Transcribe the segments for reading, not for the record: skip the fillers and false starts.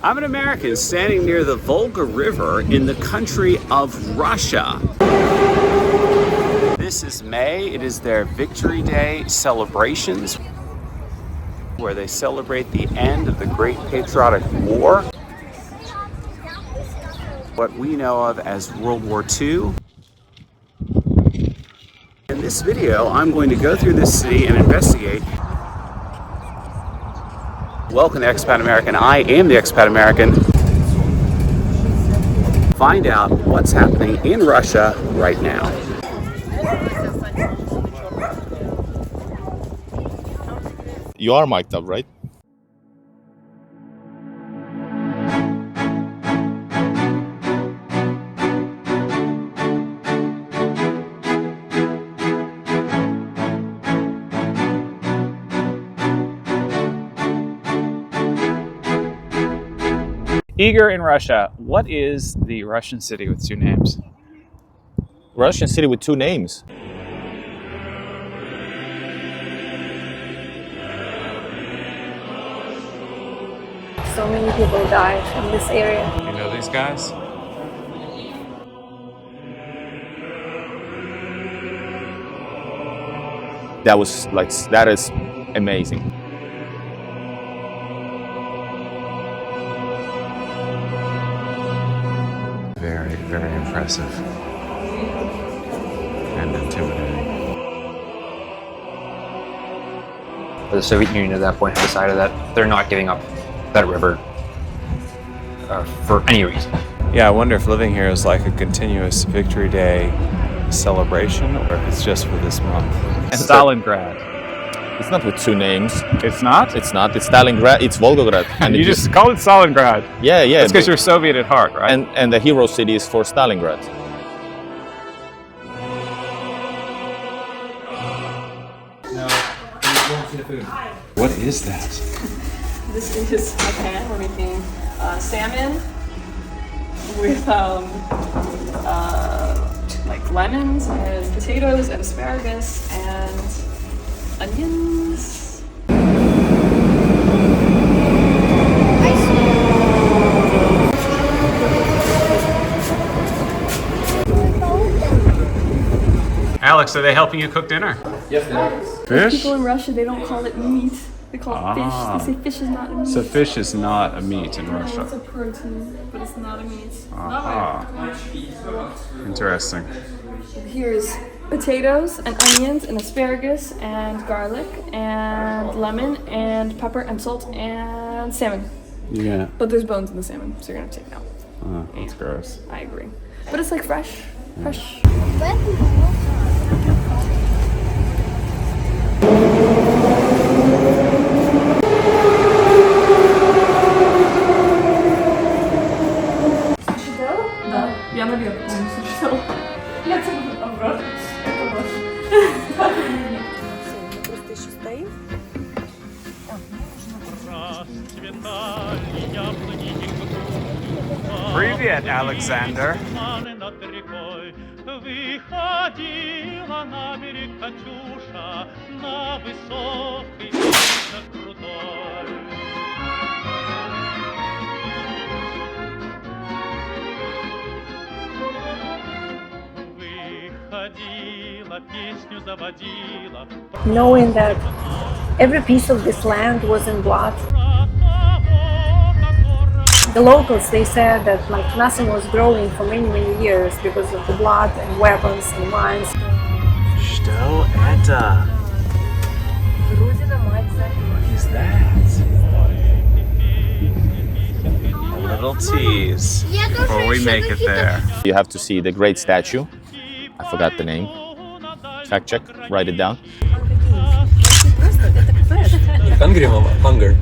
I'm an American standing near the Volga River in the country of Russia. This is May. It is their Victory Day celebrations, where they celebrate the end of the Great Patriotic War, what we know of as World War II. In this video, I'm going to go through this city and investigate. Welcome to Expat American. I am the Expat American. Find out what's happening in Russia right now. You are mic'd up, right? Igor in Russia. What is the Russian city with two names? Russian city with two names. So many people died in this area. You know these guys? That is amazing. Very, very impressive and intimidating. The Soviet Union at that point had decided that they're not giving up that river for any reason. Yeah, I wonder if living here is like a continuous Victory Day celebration or if it's just for this month. Stalingrad. It's not with two names. It's not? It's not. It's Stalingrad. It's Volgograd. And you just call it Stalingrad. Yeah. That's because you're Soviet at heart, right? And the hero city is for Stalingrad. What is that? This is a pan. We're making salmon with like lemons and potatoes and asparagus and onions. Alex, are they helping you cook dinner? Yes. Fish? People in Russia, they don't call it meat. They call it fish. They say fish is not a meat. So fish is not a meat in No, it's a Russia. protein, but it's not a meat. Interesting. Here's potatoes and onions and asparagus and garlic and lemon and pepper and salt and salmon. Yeah. But there's bones in the salmon, so you're gonna have to take it out. Oh, that's gross. I agree. But it's like fresh. Fresh. Да, я наверх полностью читала. Я тебе обратно. Просто еще стоит. Привет, Alexander. Выходила на берег Катюша, на высокий на крутой. Выходила, песню заводила. Knowing that every piece of this land was in blood. The locals, they said that like nothing was growing for many years because of the blood and weapons and mines. Что это? What is that? A little tease before we make it there. You have to see the great statue. I forgot the name. Fact check. Write it down. Hunger.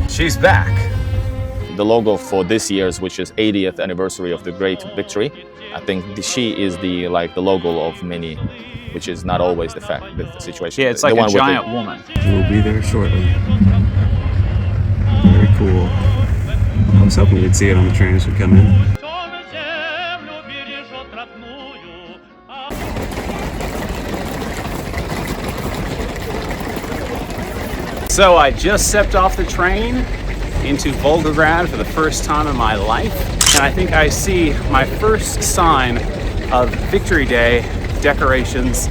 She's back. The logo for this year's, which is 80th anniversary of the Great Victory, I think she is the logo of many, which is not always the situation. Yeah, it's like a giant woman. We'll be there shortly. Very cool. I was hoping we'd see it on the train as we come in. So I just stepped off the train into Volgograd for the first time in my life, and I think I see my first sign of Victory Day decorations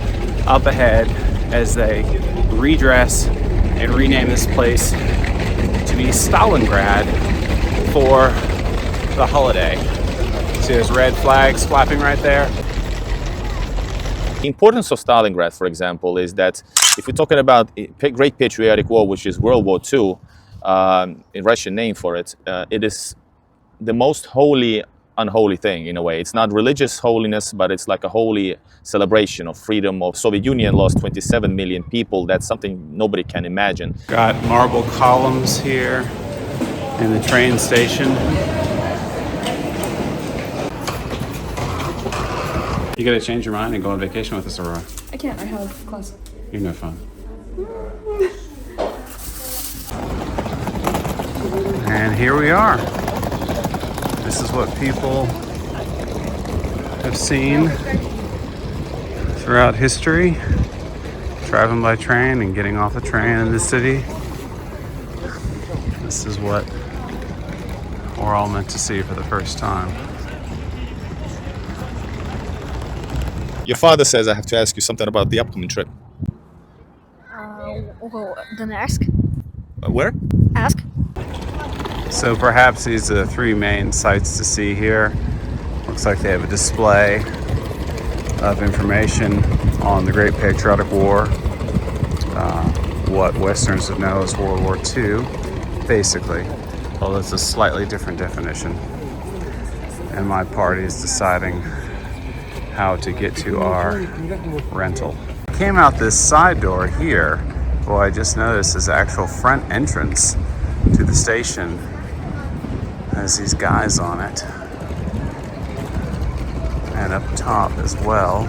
up ahead as they redress and rename this place to be Stalingrad for the holiday. See those red flags flapping right there? The importance of Stalingrad, for example, is that if we're talking about a Great Patriotic War, which is World War II, a Russian name for it, it is the most holy, unholy thing in a way. It's not religious holiness, but it's like a holy celebration of freedom. Of Soviet Union lost 27 million people. That's something nobody can imagine. Got marble columns here in the train station. You gotta change your mind and go on vacation with us, Aurora. I can't, I have class. You're no fun. And here we are. This is what people have seen throughout history, traveling by train and getting off the train in the city. This is what we're all meant to see for the first time. Your father says I have to ask you something about the upcoming trip. Well, then ask. Where? Ask. So perhaps these are the three main sites to see here. Looks like they have a display of information on the Great Patriotic War, what Westerners would know as World War II, basically. Well, it's a slightly different definition. And my party is deciding how to get to our rental. Came out this side door here. Boy, I just noticed this actual front entrance to the station has these guys on it, and up top as well.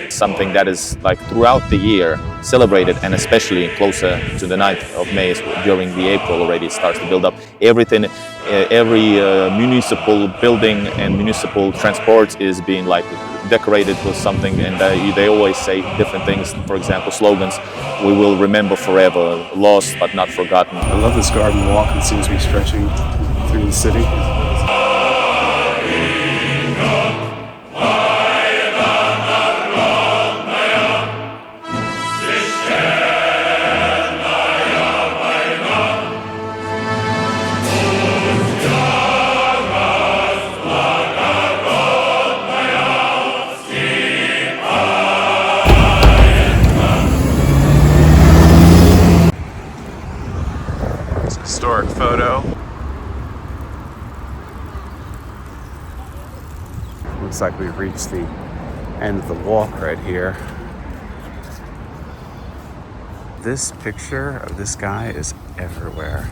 Something that is like throughout the year celebrated, and especially closer to the 9th of May, during the April already it starts to build up. Everything, every municipal building and municipal transport is being like decorated with something, and they always say different things. For example, slogans: "We will remember forever, lost but not forgotten." I love this garden walk. It seems to be stretching through the city. Historic photo. Looks like we've reached the end of the walk right here. This picture of this guy is everywhere.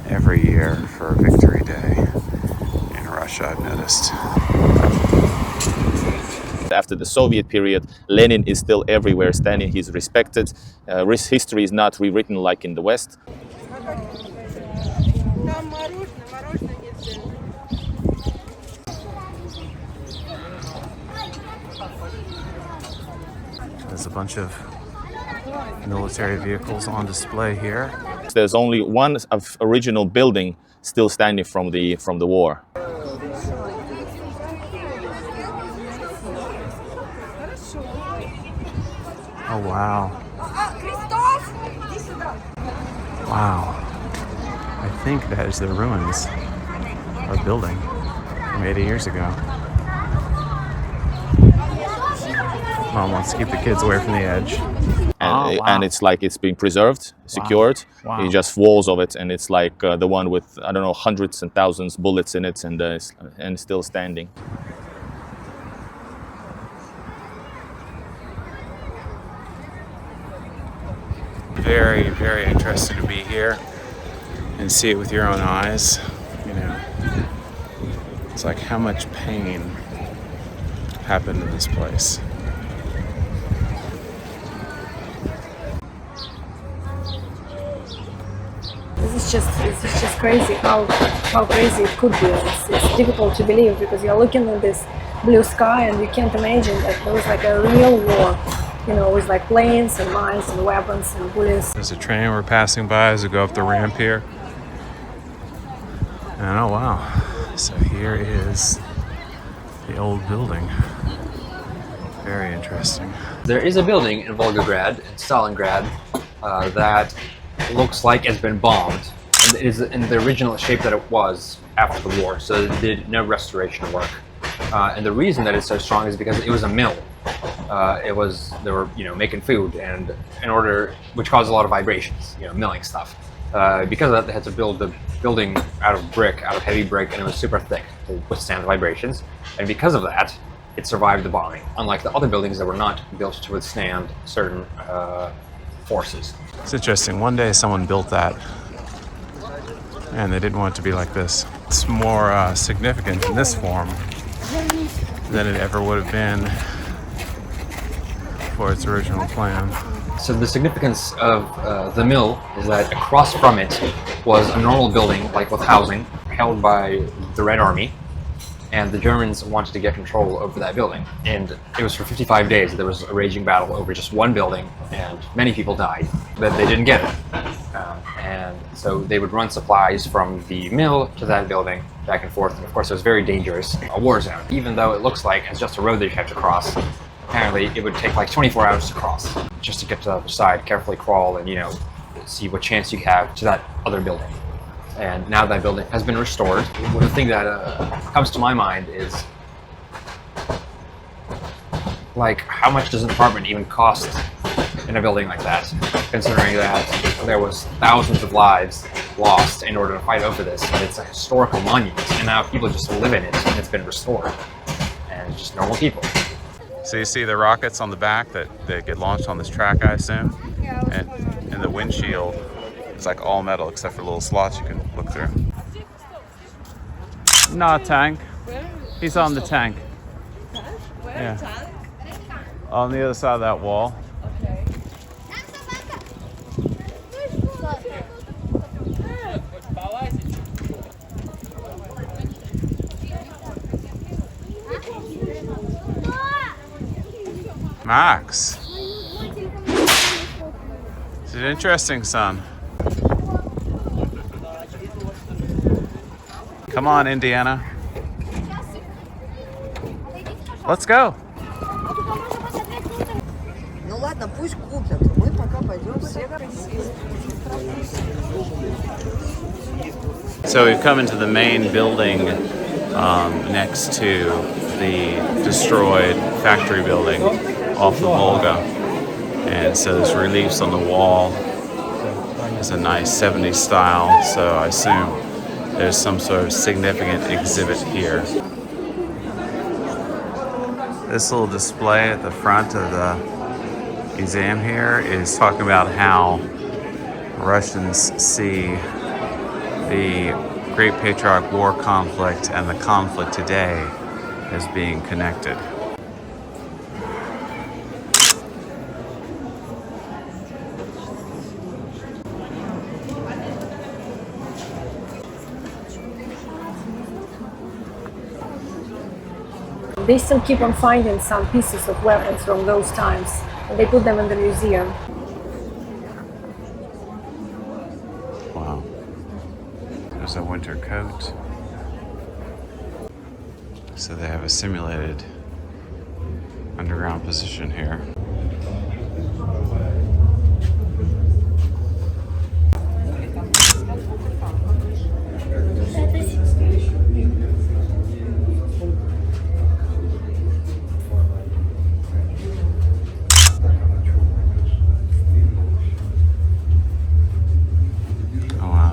Every year for Victory Day in Russia, I've noticed. After the Soviet period, Lenin is still everywhere standing. He's respected. History is not rewritten like in the West. There's a bunch of military vehicles on display here. There's only one original building still standing from the war. Oh wow. Wow. I think that is the ruins of a building from 80 years ago. Mom wants to keep the kids away from the edge. And it's like it's being preserved, secured. Wow. It's just walls of it, and it's like the one with, I don't know, hundreds and thousands bullets in it, and still standing. Very, very interested to be here and see it with your own eyes. You know, it's like how much pain happened in this place. This is it's just crazy how crazy it could be. It's difficult to believe because you're looking at this blue sky and you can't imagine that there was like a real war, you know, with like planes and mines and weapons and bullets. There's a train we're passing by as we go up the ramp here. And oh wow, so here is the old building. Very interesting. There is a building in Volgograd, in Stalingrad, that looks like it's been bombed, and it is in the original shape that it was after the war, so it did no restoration work. And the reason that it's so strong is because it was a mill. They were, you know, making food, and which caused a lot of vibrations, you know, milling stuff. Because of that, they had to build the building out of heavy brick, and it was super thick to withstand the vibrations. And because of that, it survived the bombing, unlike the other buildings that were not built to withstand certain forces. It's interesting. One day someone built that, and they didn't want it to be like this. It's more significant in this form than it ever would have been for its original plan. So the significance of the mill is that across from it was a normal building, like with housing, held by the Red Army, and the Germans wanted to get control over that building. And it was for 55 days that there was a raging battle over just one building, and many people died, but they didn't get it. And so they would run supplies from the mill to that building, back and forth, and of course it was very dangerous, a war zone. Even though it looks like it's just a road that you have to cross, apparently it would take like 24 hours to cross, just to get to the other side, carefully crawl and, you know, see what chance you have to that other building. And now that building has been restored, the thing that comes to my mind is, like, how much does an apartment even cost in a building like that, considering that there was thousands of lives lost in order to fight over this, and it's a historical monument, and now people just live in it, and it's been restored, and it's just normal people. So you see the rockets on the back that get launched on this track, I assume, and the windshield is like all metal except for little slots you can look through. Not a tank. He's on the tank. Yeah. On the other side of that wall. Max. It's an interesting son. Come on, Indiana. Let's go. Ну ладно, пусть купят. Мы пока пойдем все. So we've come into the main building next to the destroyed factory building off the Volga. And so there's reliefs on the wall. It's a nice 70s style, so I assume there's some sort of significant exhibit here. This little display at the front of the museum here is talking about how Russians see the Great Patriotic War conflict and the conflict today as being connected. They still keep on finding some pieces of weapons from those times, and they put them in the museum. Wow. There's a winter coat. So they have a simulated underground position here.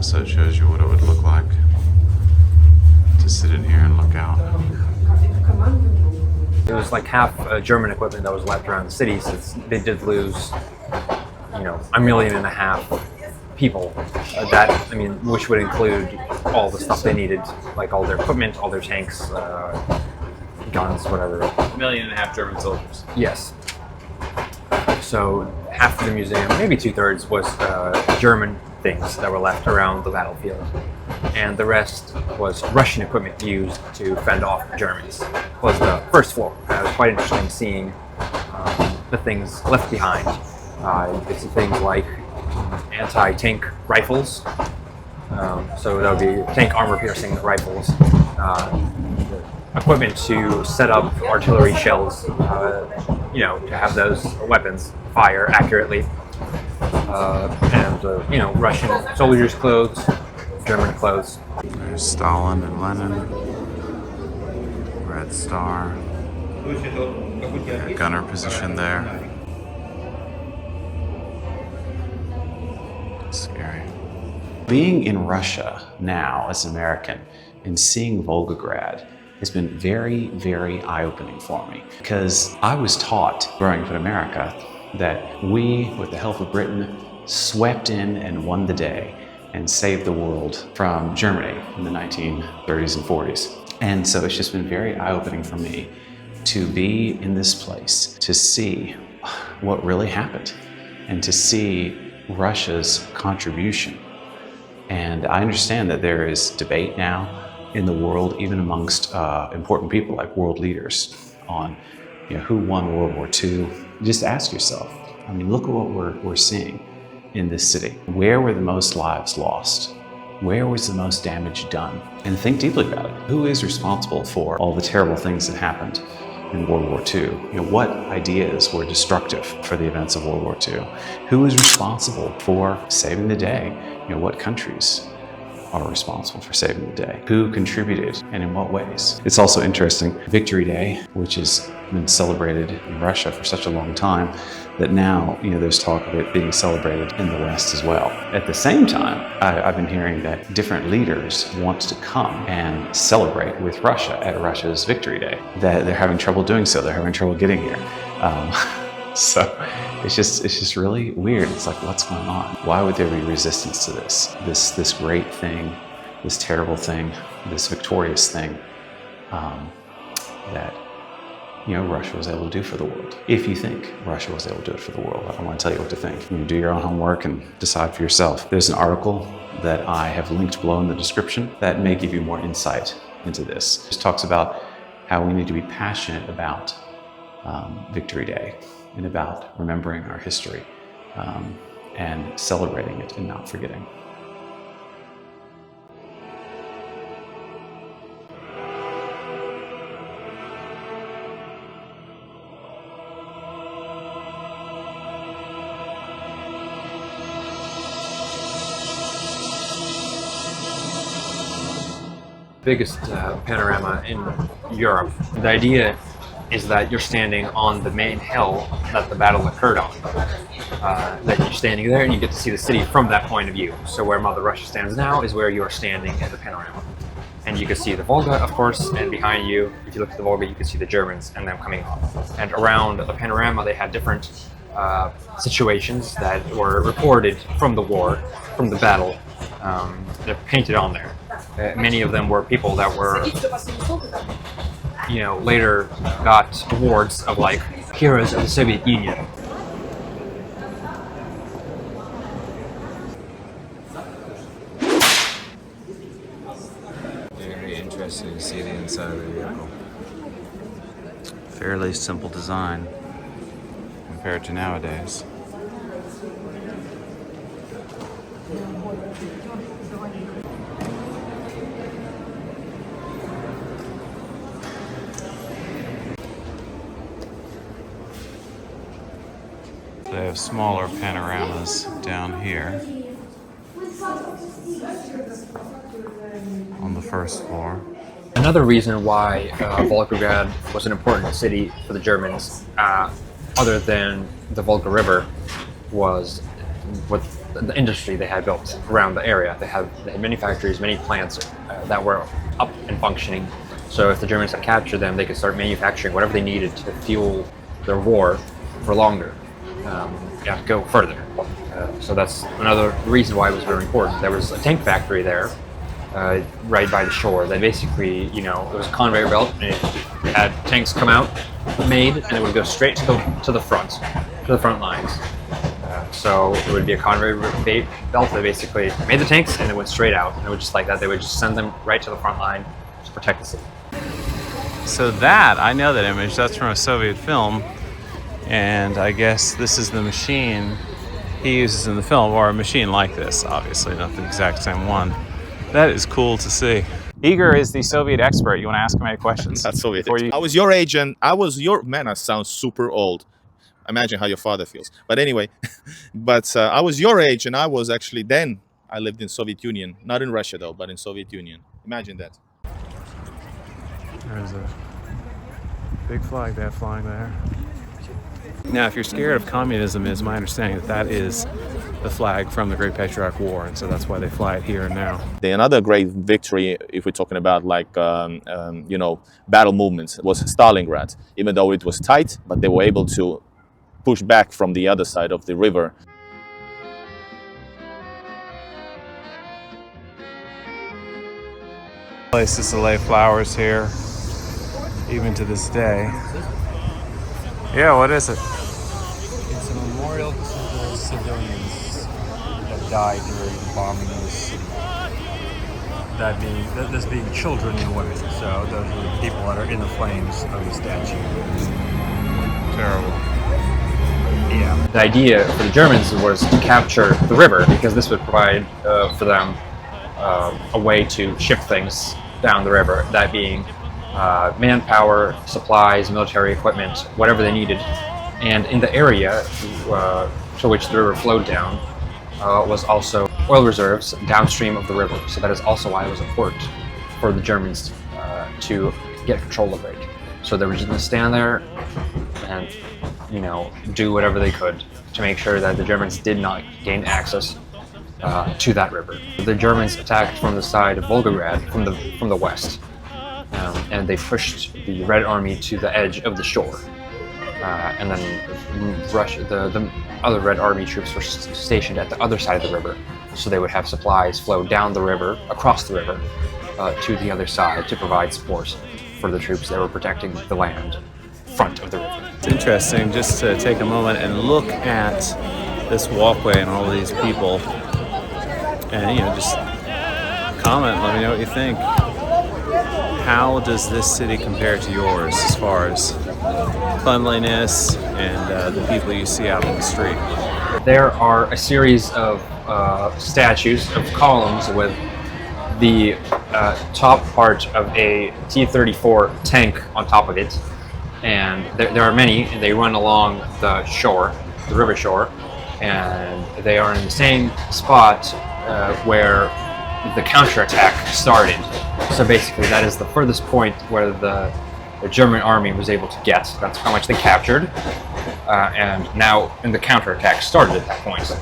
So it shows you what it would look like to sit in here and look out. It was like half German equipment that was left around the city, since they did lose, you know, 1.5 million people. Which would include all the stuff they needed, like all their equipment, all their tanks, guns, whatever. 1.5 million German soldiers. Yes. So half of the museum, maybe 2/3, was German things that were left around the battlefield. And the rest was Russian equipment used to fend off the Germans. Was the first floor. It was quite interesting seeing the things left behind. You could see things like anti-tank rifles. So that would be tank armor-piercing rifles. Equipment to set up artillery shells, to have those weapons fire accurately. And Russian soldiers' clothes, German clothes. There's Stalin and Lenin. Red Star. Gunner position there. Scary. Being in Russia now as an American and seeing Volgograd has been very, very eye-opening for me, because I was taught growing up in America that we, with the help of Britain, swept in and won the day and saved the world from Germany in the 1930s and 40s. And so it's just been very eye-opening for me to be in this place, to see what really happened and to see Russia's contribution. And I understand that there is debate now in the world, even amongst important people like world leaders, on who won World War II. Just ask yourself, I mean, look at what we're seeing in this city. Where were the most lives lost? Where was the most damage done? And think deeply about it. Who is responsible for all the terrible things that happened in World War II? What ideas were destructive for the events of World War II? Who is responsible for saving the day? What countries are responsible for saving the day? Who contributed and in what ways? It's also interesting, Victory Day, which has been celebrated in Russia for such a long time, that now there's talk of it being celebrated in the West as well. At the same time, I've been hearing that different leaders want to come and celebrate with Russia at Russia's Victory Day, that they're having trouble doing so, they're having trouble getting here. So it's just really weird. It's like, what's going on? Why would there be resistance to this great thing, this terrible thing, this victorious thing that Russia was able to do for the world? If you think Russia was able to do it for the world, I don't want to tell you what to think. You do your own homework and decide for yourself. There's an article that I have linked below in the description that may give you more insight into this. It talks about how we need to be passionate about Victory Day and about remembering our history and celebrating it and not forgetting. Biggest panorama in Europe. The idea is that you're standing on the main hill that the battle occurred on. That you're standing there and you get to see the city from that point of view. So where Mother Russia stands now is where you are standing in the panorama. And you can see the Volga, of course, and behind you, if you look at the Volga, you can see the Germans and them coming off. And around the panorama, they had different situations that were recorded from the war, from the battle. They're painted on there. Many of them were people that were, later got awards of like heroes of the Soviet Union. Very interesting to see the inside of the vehicle. Fairly simple design compared to nowadays. They have smaller panoramas down here on the first floor. Another reason why Volgograd was an important city for the Germans, other than the Volga River, was with the industry they had built around the area. They had many factories, many plants that were up and functioning. So if the Germans had captured them, they could start manufacturing whatever they needed to fuel their war for longer. Go further. So that's another reason why it was very important. There was a tank factory there, right by the shore. That basically, it was a conveyor belt, and it had tanks come out, made, and it would go straight to the front lines. So it would be a convoy belt that basically made the tanks and it went straight out. And it was just like that. They would just send them right to the front line to protect the city. So that, I know that image, that's from a Soviet film. And I guess this is the machine he uses in the film, or a machine like this, obviously, not the exact same one. That is cool to see. Igor is the Soviet expert. You want to ask him any questions? That's Soviet. Before you... I was your age and I was your... Man, I sound super old. Imagine how your father feels. But anyway, I was your age and I was actually then, I lived in Soviet Union. Not in Russia though, but in Soviet Union. Imagine that. There's a big flag there flying there. Now, if you're scared of communism, it's my understanding that that is the flag from the Great Patriotic War, and so that's why they fly it here and now. Another great victory, if we're talking about like, you know, battle movements, was Stalingrad. Even though it was tight, but they were able to push back from the other side of the river. Places to lay flowers here, even to this day. Yeah, what is it? It's a memorial to the civilians that died during the bombing of the city. This being children and women, so those are the people that are in the flames of the statue. Terrible. Yeah. The idea for the Germans was to capture the river because this would provide for them a way to ship things down the river, that being manpower, supplies, military equipment, whatever they needed. And in the area to which the river flowed down was also oil reserves downstream of the river. So that is also why it was important for the Germans to get control of it. So they were just going to stand there and, you know, do whatever they could to make sure that the Germans did not gain access to that river. The Germans attacked from the side of Volgograd from the west. And they pushed the Red Army to the edge of the shore. And then Russia, the other Red Army troops were stationed at the other side of the river. So they would have supplies flow down the river, across the river, to the other side to provide support for the troops that were protecting the land front of the river. It's interesting just to take a moment and look at this walkway and all these people. And, you know, just comment, let me know what you think. How does this city compare to yours as far as cleanliness and the people you see out on the street? There are a series of statues of columns with the top part of a T-34 tank on top of it. And there are many, and they run along the shore, the river shore, and they are in the same spot where the counterattack started. So basically that is the furthest point where the German army was able to get. That's how much they captured. And the counterattack started at that point.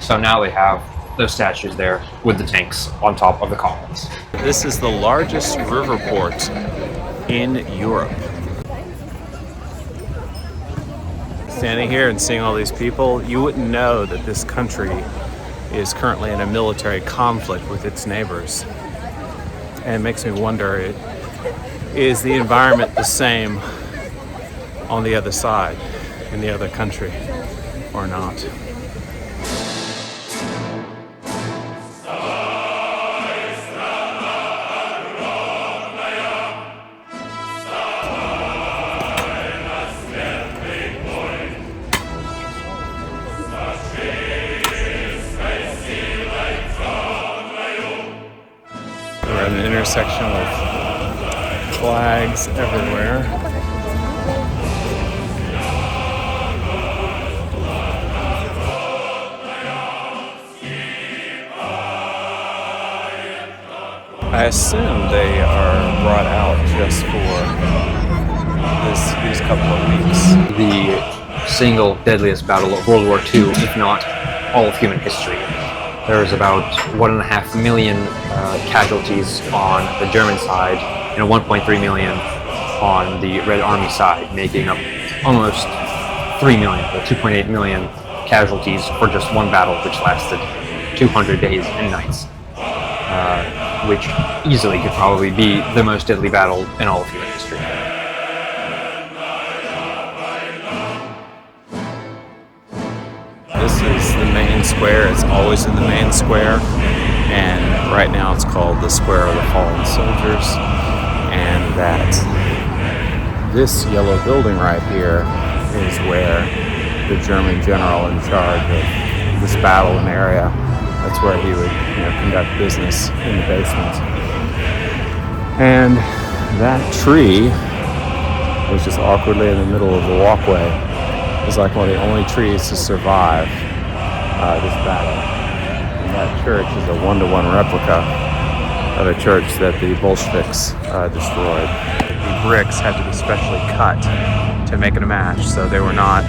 So now they have those statues there with the tanks on top of the columns. This is the largest river port in Europe. Standing here and seeing all these people, you wouldn't know that this country is currently in a military conflict with its neighbors. And it makes me wonder, is the environment the same on the other side, in the other country, or not? We're at an intersection with flags everywhere. I assume they are brought out just for these couple of weeks. The single deadliest battle of World War II, if not all of human history. There was about 1.5 million casualties on the German side and 1.3 million on the Red Army side, making up almost 3 million, or 2.8 million casualties for just one battle, which lasted 200 days and nights, which easily could probably be the most deadly battle in all of human history. This is the square. It's always in the main square. And right now it's called the Square of the Fallen Soldiers. And that this yellow building right here is where the German general in charge of this battle and area, that's where he would conduct business in the basement. And that tree was just awkwardly in the middle of the walkway. It was like one of the only trees to survive this battle. And that church is a one-to-one replica of a church that the Bolsheviks destroyed. The bricks had to be specially cut to make it a match, so they were not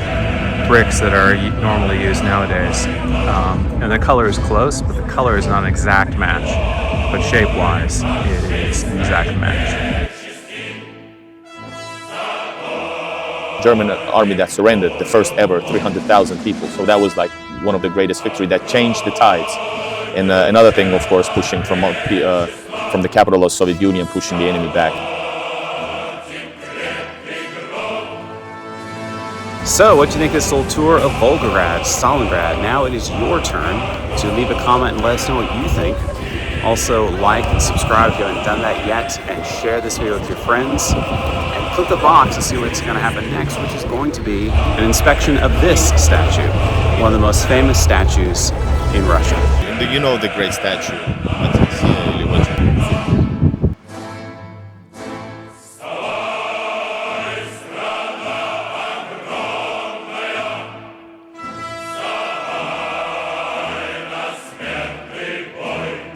bricks that are normally used nowadays. And the color is close, but the color is not an exact match. But shape-wise, it is an exact match. German army that surrendered, the first ever 300,000 people. So that was like one of the greatest victory that changed the tides. And another thing, of course, pushing from the capital of Soviet Union, pushing the enemy back. So, what do you think of this little tour of Volgograd, Stalingrad? Now it is your turn to leave a comment and let us know what you think. Also, like and subscribe if you haven't done that yet, and share this video with your friends. And click the box to see what's going to happen next, which is going to be an inspection of this statue, one of the most famous statues in Russia. You know the great statue.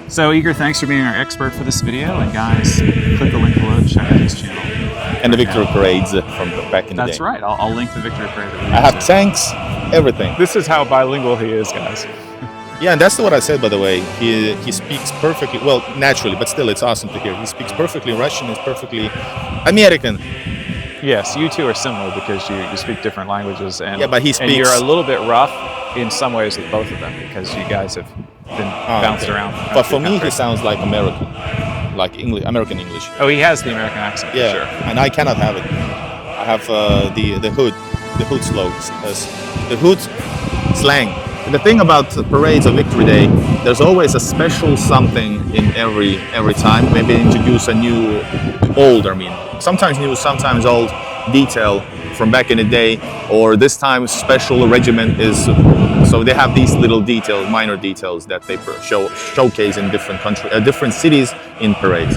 So Igor, thanks for being our expert for this video, and guys, click the link below to check out his channel. And the victory parades from back in the day. That's right, I'll link the victory parade. I have tanks, everything. This is how bilingual he is, guys. Yeah, and that's what I said, by the way. He speaks perfectly, well, naturally, but still, it's awesome to hear. He speaks perfectly Russian, he's perfectly American. Yes, you two are similar because you speak different languages, and, yeah, but he speaks, and you're a little bit rough in some ways with both of them because you guys have been bounced around. But for me, he sounds like American, like English, American English. Oh, he has the American accent, yeah, for sure. And I cannot have it. I have the hood slopes, the hood slang. And the thing about the parades of Victory Day, there's always a special something in every time. Maybe introduce a new, sometimes new, sometimes old detail from back in the day, or this time special regiment is. So they have these little details, minor details that they showcase in different cities in parades.